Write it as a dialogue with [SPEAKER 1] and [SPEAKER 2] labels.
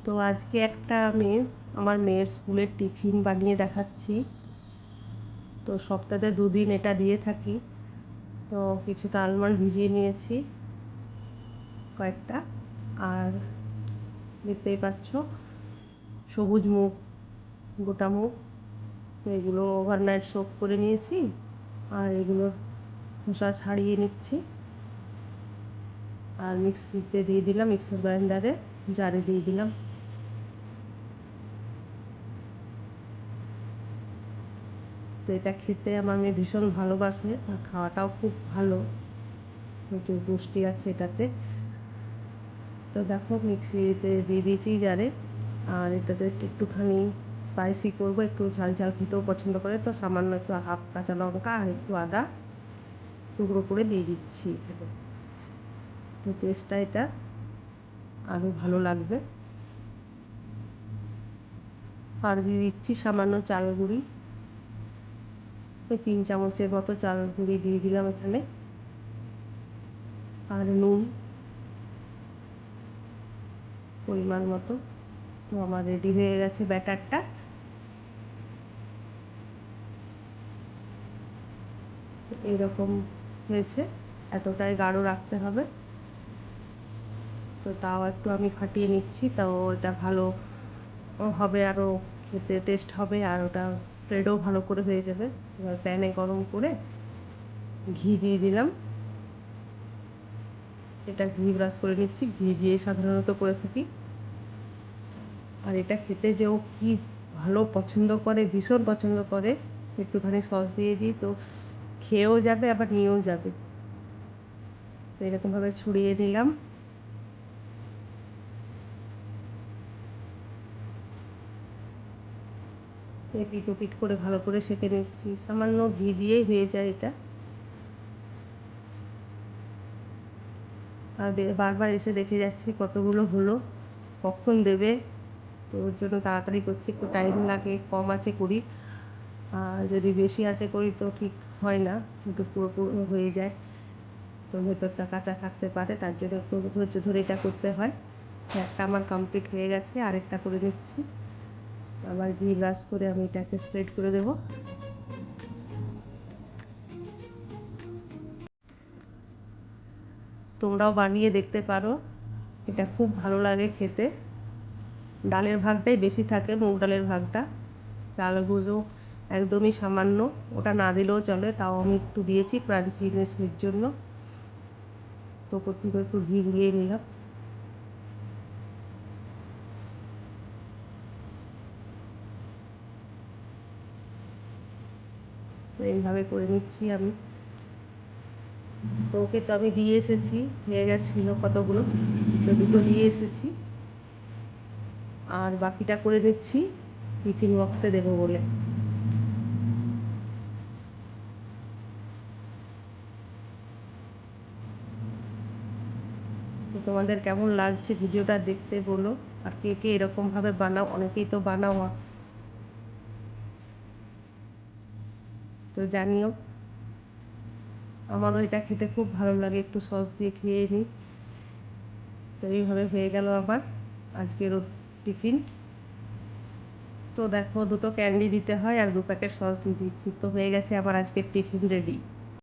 [SPEAKER 1] তো আজকে একটা আমি আমার মেয়ের স্কুলের টিফিন বানিয়ে দেখাচ্ছি। তো সপ্তাহে 2 দিন এটা দিয়ে থাকি। তো কিছুটা আলমন্ড ভিজিয়ে নিয়েছি কয়েকটা, আর দেখতেই পাচ্ছ সবুজ মুগ, গোটা মুগ, এগুলো ওভারনাইট সোক করে নিয়েছি। আর এগুলোর খোসা ছাড়িয়ে নিচ্ছি, আর মিক্সিতে দিয়ে দিলাম, মিক্সার গ্রাইন্ডারে জারে দিয়ে দিলাম। তো এটা খেতে আমার মেয়ে ভীষণ ভালোবাসে, আর খাওয়াটাও খুব ভালো, প্রচুর পুষ্টি আছে এটাতে। তো দেখো মিক্সিতে দিয়ে দিয়েছি জারে, আর এটাতে একটুখানি স্পাইসি করবো, একটু ঝাল ঝাল খেতেও পছন্দ করে, তো সামান্য একটু হাফ কাঁচা লঙ্কা আর একটু আদা টুকরো করে দিয়ে দিচ্ছি এখানে। তো টেস্টটা এটা আরও ভালো লাগবে। আর দিয়ে দিচ্ছি সামান্য চাল গুঁড়ি, ওই 3 চামচের মতো চাল গুঁড়ি দিয়ে দিলাম এখানে, আর নুন পরিমাণ মতো। তো আমার রেডি হয়ে গেছে ব্যাটারটা। এইরকম হয়েছে, এতটাই গাঢ় রাখতে হবে। তো তাও একটু আমি ফাটিয়ে নিচ্ছি, তাও এটা ভালো হবে, আরও খেতে টেস্ট হবে, আর ওটা স্প্রেডও ভালো করে হয়ে যাবে। এবার প্যানে গরম করে ঘি দিয়ে দিলাম, এটা ঘি ব্রাশ করে নিচ্ছি, ঘি দিয়ে সাধারণত করে থাকি। আর এটা খেতে যেও কি ভালো পছন্দ করে, ভীষণ পছন্দ করে। একটুখানি সস দিয়ে দিই তো খেয়েও যাবে, আবার নিয়েও যাবে। তো এরকমভাবে ছড়িয়ে দিলাম। পিট পিট করে ভালো করে সেঁকে নিচ্ছি, সামান্য ঘি দিয়েই হয়ে যায় এটা। আর বারবার এসে দেখে যাচ্ছি কতগুলো হলো, কখন দেবে। তো ওর জন্য তাড়াতাড়ি করছি, একটু টাইম লাগে, কম আছে করি, আর যদি বেশি আছে করি তো ঠিক হয় না, একটু পুরো পুরো হয়ে যায়, তো ভেতরটা কাঁচা থাকতে পারে, তার জন্য একটু ধৈর্য ধরে এটা করতে হয়। একটা আমার কমপ্লিট হয়ে গেছে, আরেকটা করে নিচ্ছি। আবার ঘি ব্রাশ করে আমি এটাকে স্প্রেড করে দেবো। তোমরাও বানিয়ে দেখতে পারো, এটা খুব ভালো লাগে খেতে। ডালের ভাগটাই বেশি থাকে, মুগ ডালের ভাগটা। চালগুলো একদমই সামান্য, ওটা না দিলেও চলে, তাও আমি একটু দিয়েছি ক্রাঞ্চিনেসের জন্য। তো প্রথমে একটু ঘি দিয়ে নিলাম। তো এইভাবে করে নিচ্ছি আমি। তো ওকে তো আমি দিয়ে এসেছি, হয়ে গেছিলো কতগুলো, তো দুটো দিয়ে এসেছি, আর বাকিটা করে নিচ্ছি টিফিন বক্সে দেবো বলে। তো তোমাদের কেমন লাগছে ভিডিওটা দেখতে বলো, আর কে কে এরকমভাবে বানাও, অনেকেই তো বানাও, তো জানিও। আমারও এটা খেতে খুব ভালো লাগে, একটু সস দিয়ে খেয়ে নিই। তো এইভাবে হয়ে গেল আমার আজকের টিফিন। তো দেখো, দুটো ক্যান্ডি দিতে হয় আর 2 প্যাকেট সস দিয়ে দিচ্ছি, তো হয়ে গেছে আমার আজকের টিফিন রেডি।